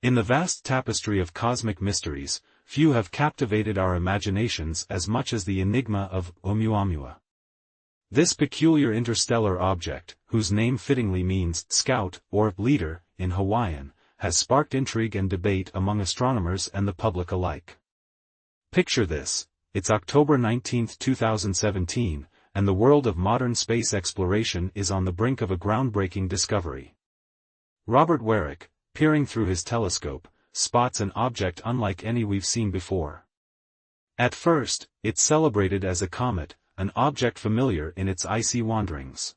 In the vast tapestry of cosmic mysteries, few have captivated our imaginations as much as the enigma of Oumuamua. This peculiar interstellar object, whose name fittingly means scout or leader in Hawaiian, has sparked intrigue and debate among astronomers and the public alike. Picture this: it's October 19, 2017, and the world of modern space exploration is on the brink of a groundbreaking discovery. Robert Warwick, peering through his telescope, spots an object unlike any we've seen before. At first, it's celebrated as a comet, an object familiar in its icy wanderings.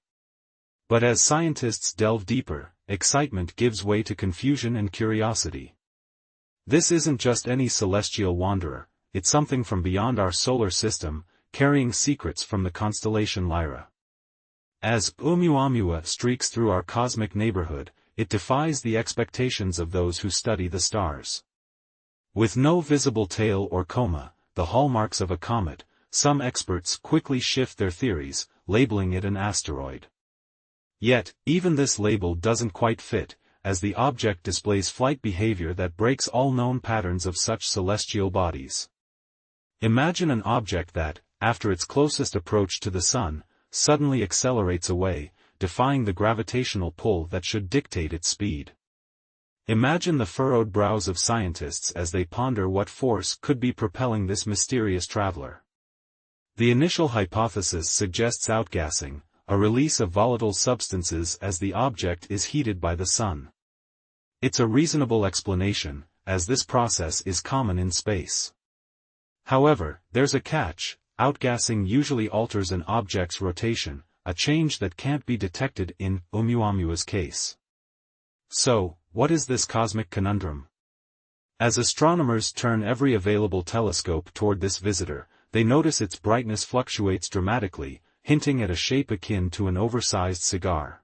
But as scientists delve deeper, excitement gives way to confusion and curiosity. This isn't just any celestial wanderer, it's something from beyond our solar system, carrying secrets from the constellation Lyra. As Oumuamua streaks through our cosmic neighborhood, it defies the expectations of those who study the stars. With no visible tail or coma, the hallmarks of a comet, some experts quickly shift their theories, labeling it an asteroid. Yet, even this label doesn't quite fit, as the object displays flight behavior that breaks all known patterns of such celestial bodies. Imagine an object that, after its closest approach to the Sun, suddenly accelerates away, defying the gravitational pull that should dictate its speed. Imagine the furrowed brows of scientists as they ponder what force could be propelling this mysterious traveler. The initial hypothesis suggests outgassing, a release of volatile substances as the object is heated by the Sun. It's a reasonable explanation, as this process is common in space. However, there's a catch: outgassing usually alters an object's rotation, a change that can't be detected in Oumuamua's case. So, what is this cosmic conundrum? As astronomers turn every available telescope toward this visitor, they notice its brightness fluctuates dramatically, hinting at a shape akin to an oversized cigar.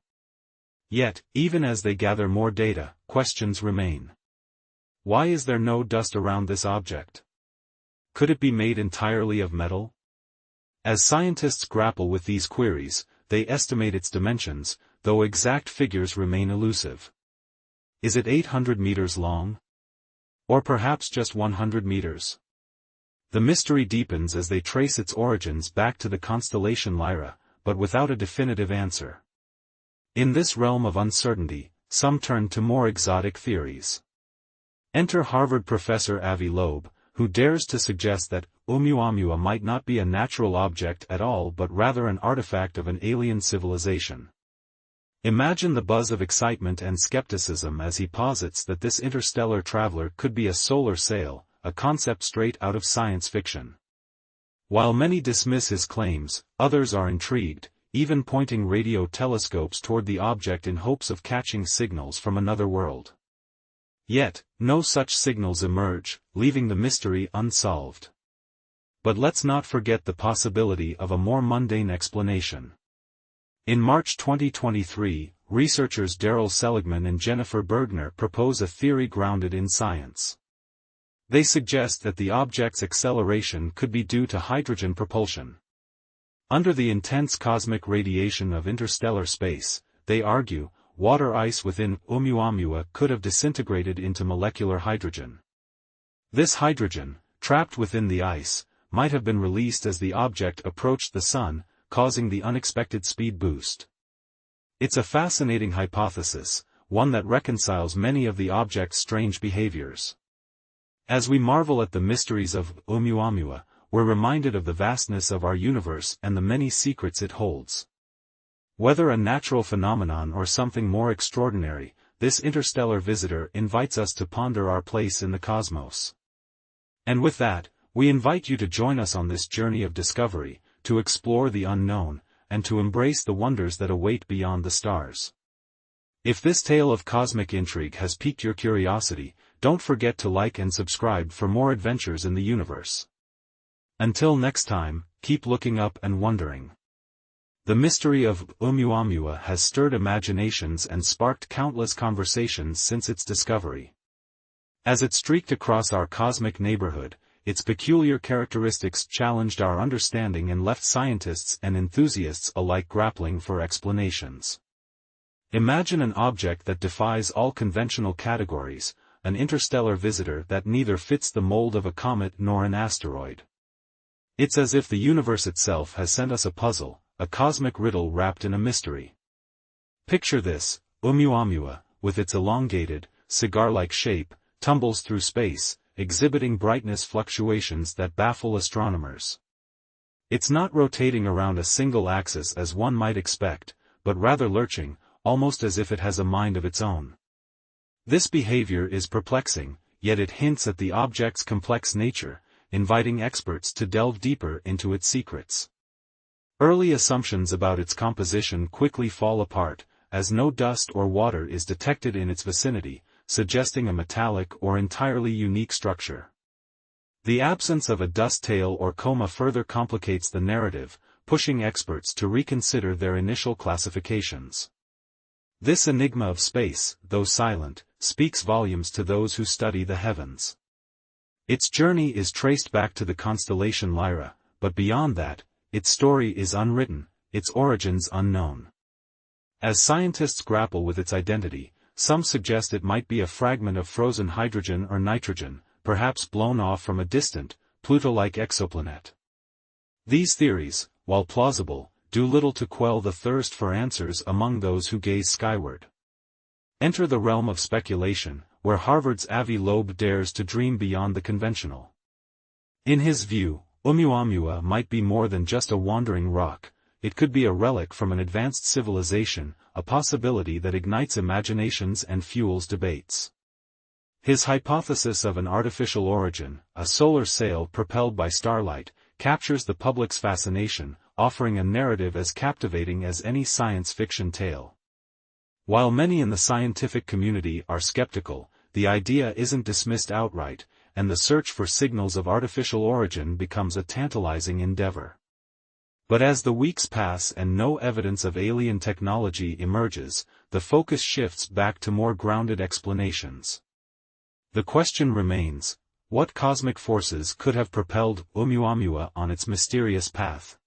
Yet, even as they gather more data, questions remain. Why is there no dust around this object? Could it be made entirely of metal? As scientists grapple with these queries, they estimate its dimensions, though exact figures remain elusive. Is it 800 meters long? Or perhaps just 100 meters? The mystery deepens as they trace its origins back to the constellation Lyra, but without a definitive answer. In this realm of uncertainty, some turn to more exotic theories. Enter Harvard professor Avi Loeb, who dares to suggest that Oumuamua might not be a natural object at all but rather an artifact of an alien civilization. Imagine the buzz of excitement and skepticism as he posits that this interstellar traveler could be a solar sail, a concept straight out of science fiction. While many dismiss his claims, others are intrigued, even pointing radio telescopes toward the object in hopes of catching signals from another world. Yet, no such signals emerge, leaving the mystery unsolved. But let's not forget the possibility of a more mundane explanation. In March 2023, researchers Daryl Seligman and Jennifer Bergner propose a theory grounded in science. They suggest that the object's acceleration could be due to hydrogen propulsion. Under the intense cosmic radiation of interstellar space, they argue, water ice within Oumuamua could have disintegrated into molecular hydrogen. This hydrogen, trapped within the ice, might have been released as the object approached the Sun, causing the unexpected speed boost. It's a fascinating hypothesis, one that reconciles many of the object's strange behaviors. As we marvel at the mysteries of Oumuamua, we're reminded of the vastness of our universe and the many secrets it holds. Whether a natural phenomenon or something more extraordinary, this interstellar visitor invites us to ponder our place in the cosmos. And with that, we invite you to join us on this journey of discovery, to explore the unknown, and to embrace the wonders that await beyond the stars. If this tale of cosmic intrigue has piqued your curiosity, don't forget to like and subscribe for more adventures in the universe. Until next time, keep looking up and wondering. The mystery of Oumuamua has stirred imaginations and sparked countless conversations since its discovery. As it streaked across our cosmic neighborhood, its peculiar characteristics challenged our understanding and left scientists and enthusiasts alike grappling for explanations. Imagine an object that defies all conventional categories, an interstellar visitor that neither fits the mold of a comet nor an asteroid. It's as if the universe itself has sent us a puzzle, a cosmic riddle wrapped in a mystery. Picture this: Oumuamua, with its elongated, cigar-like shape, tumbles through space, exhibiting brightness fluctuations that baffle astronomers. It's not rotating around a single axis as one might expect, but rather lurching, almost as if it has a mind of its own. This behavior is perplexing, yet it hints at the object's complex nature, inviting experts to delve deeper into its secrets. Early assumptions about its composition quickly fall apart, as no dust or water is detected in its vicinity, suggesting a metallic or entirely unique structure. The absence of a dust tail or coma further complicates the narrative, pushing experts to reconsider their initial classifications. This enigma of space, though silent, speaks volumes to those who study the heavens. Its journey is traced back to the constellation Lyra, but beyond that, its story is unwritten, its origins unknown. As scientists grapple with its identity, some suggest it might be a fragment of frozen hydrogen or nitrogen, perhaps blown off from a distant, Pluto-like exoplanet. These theories, while plausible, do little to quell the thirst for answers among those who gaze skyward. Enter the realm of speculation, where Harvard's Avi Loeb dares to dream beyond the conventional. In his view, Oumuamua might be more than just a wandering rock. It could be a relic from an advanced civilization, a possibility that ignites imaginations and fuels debates. His hypothesis of an artificial origin, a solar sail propelled by starlight, captures the public's fascination, offering a narrative as captivating as any science fiction tale. While many in the scientific community are skeptical, the idea isn't dismissed outright, and the search for signals of artificial origin becomes a tantalizing endeavor. But as the weeks pass and no evidence of alien technology emerges, the focus shifts back to more grounded explanations. The question remains: what cosmic forces could have propelled Oumuamua on its mysterious path?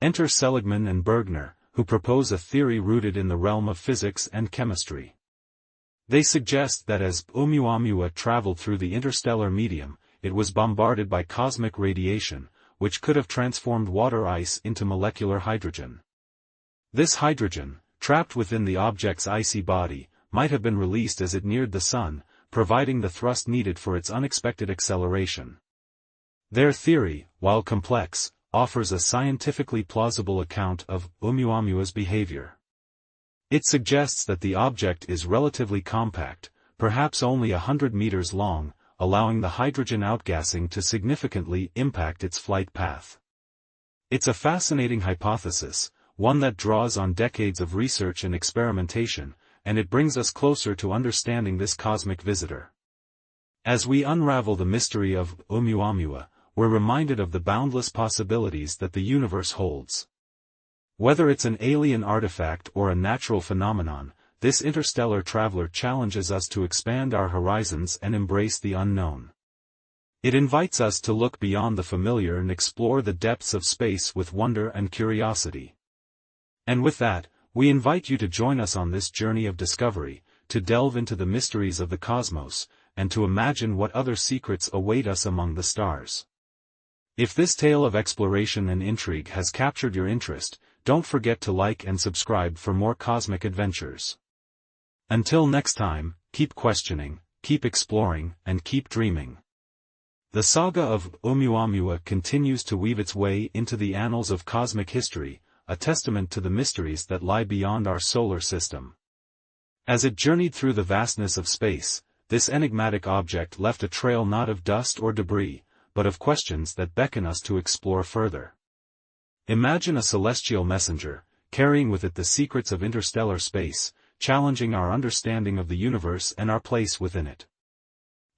Enter Seligman and Bergner, who propose a theory rooted in the realm of physics and chemistry. They suggest that as Oumuamua traveled through the interstellar medium, it was bombarded by cosmic radiation, which could have transformed water ice into molecular hydrogen. This hydrogen, trapped within the object's icy body, might have been released as it neared the sun, providing the thrust needed for its unexpected acceleration. Their theory, while complex, offers a scientifically plausible account of Oumuamua's behavior. It suggests that the object is relatively compact, perhaps only 100 meters long, allowing the hydrogen outgassing to significantly impact its flight path. It's a fascinating hypothesis, one that draws on decades of research and experimentation, and it brings us closer to understanding this cosmic visitor. As we unravel the mystery of Oumuamua, we're reminded of the boundless possibilities that the universe holds. Whether it's an alien artifact or a natural phenomenon, this interstellar traveler challenges us to expand our horizons and embrace the unknown. It invites us to look beyond the familiar and explore the depths of space with wonder and curiosity. And with that, we invite you to join us on this journey of discovery, to delve into the mysteries of the cosmos, and to imagine what other secrets await us among the stars. If this tale of exploration and intrigue has captured your interest, don't forget to like and subscribe for more cosmic adventures. Until next time, keep questioning, keep exploring, and keep dreaming. The saga of Oumuamua continues to weave its way into the annals of cosmic history, a testament to the mysteries that lie beyond our solar system. As it journeyed through the vastness of space, this enigmatic object left a trail not of dust or debris, but of questions that beckon us to explore further. Imagine a celestial messenger, carrying with it the secrets of interstellar space, challenging our understanding of the universe and our place within it.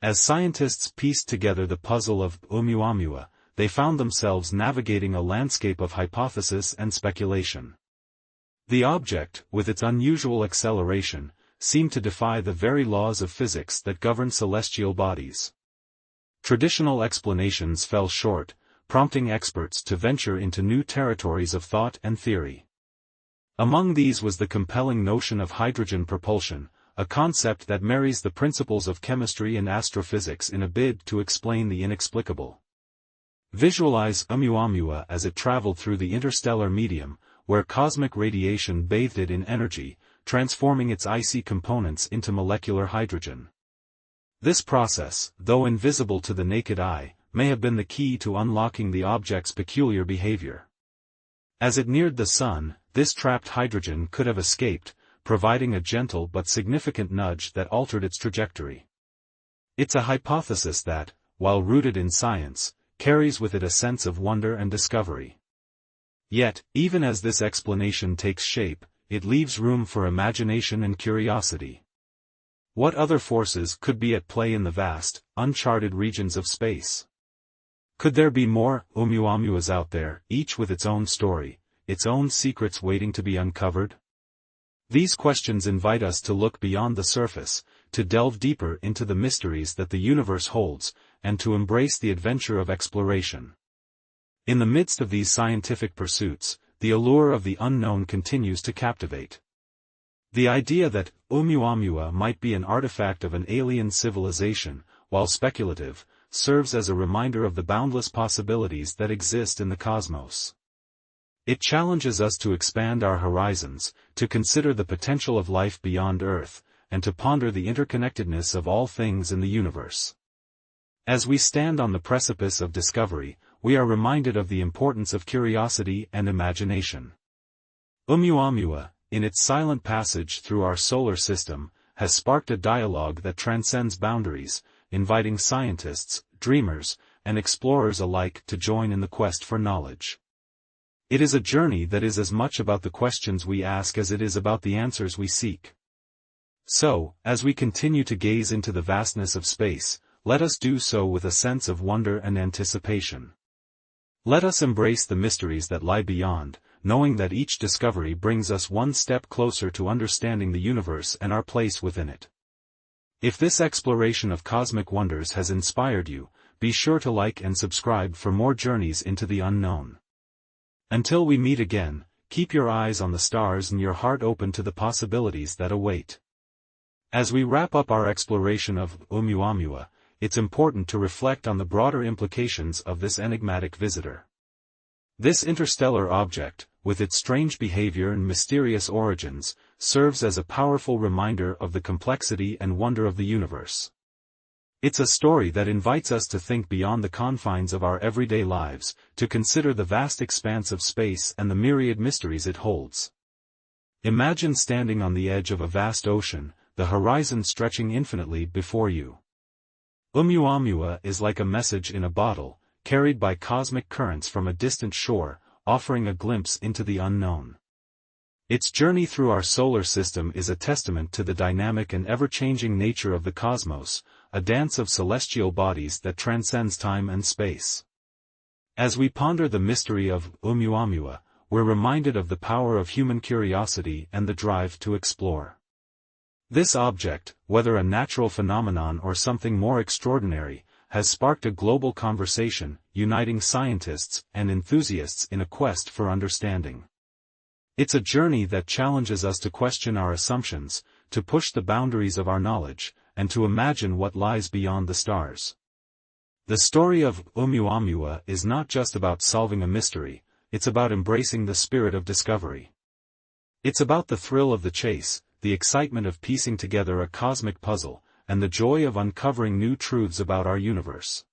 As scientists pieced together the puzzle of Oumuamua, they found themselves navigating a landscape of hypothesis and speculation. The object, with its unusual acceleration, seemed to defy the very laws of physics that govern celestial bodies. Traditional explanations fell short, prompting experts to venture into new territories of thought and theory. Among these was the compelling notion of hydrogen propulsion, a concept that marries the principles of chemistry and astrophysics in a bid to explain the inexplicable. Visualize Oumuamua as it traveled through the interstellar medium, where cosmic radiation bathed it in energy, transforming its icy components into molecular hydrogen. This process, though invisible to the naked eye, may have been the key to unlocking the object's peculiar behavior. As it neared the Sun, this trapped hydrogen could have escaped, providing a gentle but significant nudge that altered its trajectory. It's a hypothesis that, while rooted in science, carries with it a sense of wonder and discovery. Yet, even as this explanation takes shape, it leaves room for imagination and curiosity. What other forces could be at play in the vast, uncharted regions of space? Could there be more Oumuamuas out there, each with its own story, its own secrets waiting to be uncovered? These questions invite us to look beyond the surface, to delve deeper into the mysteries that the universe holds, and to embrace the adventure of exploration. In the midst of these scientific pursuits, the allure of the unknown continues to captivate. The idea that Oumuamua might be an artifact of an alien civilization, while speculative, serves as a reminder of the boundless possibilities that exist in the cosmos. It challenges us to expand our horizons, to consider the potential of life beyond Earth, and to ponder the interconnectedness of all things in the universe. As we stand on the precipice of discovery, we are reminded of the importance of curiosity and imagination. Oumuamua, in its silent passage through our solar system, has sparked a dialogue that transcends boundaries, inviting scientists, dreamers, and explorers alike to join in the quest for knowledge. It is a journey that is as much about the questions we ask as it is about the answers we seek. So, as we continue to gaze into the vastness of space, let us do so with a sense of wonder and anticipation. Let us embrace the mysteries that lie beyond, knowing that each discovery brings us one step closer to understanding the universe and our place within it. If this exploration of cosmic wonders has inspired you, be sure to like and subscribe for more journeys into the unknown. Until we meet again, keep your eyes on the stars and your heart open to the possibilities that await. As we wrap up our exploration of Oumuamua, it's important to reflect on the broader implications of this enigmatic visitor. This interstellar object, with its strange behavior and mysterious origins, serves as a powerful reminder of the complexity and wonder of the universe. It's a story that invites us to think beyond the confines of our everyday lives, to consider the vast expanse of space and the myriad mysteries it holds. Imagine standing on the edge of a vast ocean, the horizon stretching infinitely before you. Oumuamua is like a message in a bottle, carried by cosmic currents from a distant shore, offering a glimpse into the unknown. Its journey through our solar system is a testament to the dynamic and ever-changing nature of the cosmos, a dance of celestial bodies that transcends time and space. As we ponder the mystery of Oumuamua, we're reminded of the power of human curiosity and the drive to explore. This object, whether a natural phenomenon or something more extraordinary, has sparked a global conversation, uniting scientists and enthusiasts in a quest for understanding. It's a journey that challenges us to question our assumptions, to push the boundaries of our knowledge, and to imagine what lies beyond the stars. The story of Oumuamua is not just about solving a mystery, it's about embracing the spirit of discovery. It's about the thrill of the chase, the excitement of piecing together a cosmic puzzle, and the joy of uncovering new truths about our universe.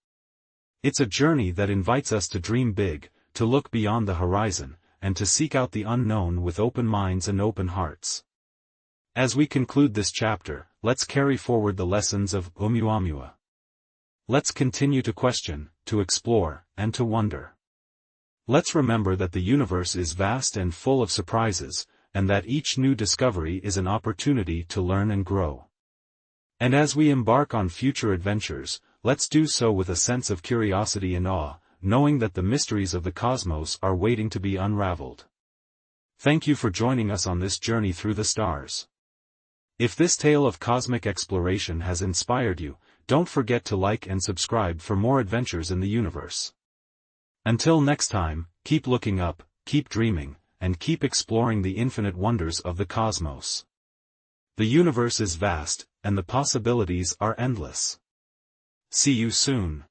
It's a journey that invites us to dream big, to look beyond the horizon, and to seek out the unknown with open minds and open hearts. As we conclude this chapter, let's carry forward the lessons of Oumuamua. Let's continue to question, to explore, and to wonder. Let's remember that the universe is vast and full of surprises, and that each new discovery is an opportunity to learn and grow. And as we embark on future adventures, let's do so with a sense of curiosity and awe, knowing that the mysteries of the cosmos are waiting to be unraveled. Thank you for joining us on this journey through the stars. If this tale of cosmic exploration has inspired you, don't forget to like and subscribe for more adventures in the universe. Until next time, keep looking up, keep dreaming, and keep exploring the infinite wonders of the cosmos. The universe is vast, and the possibilities are endless. See you soon.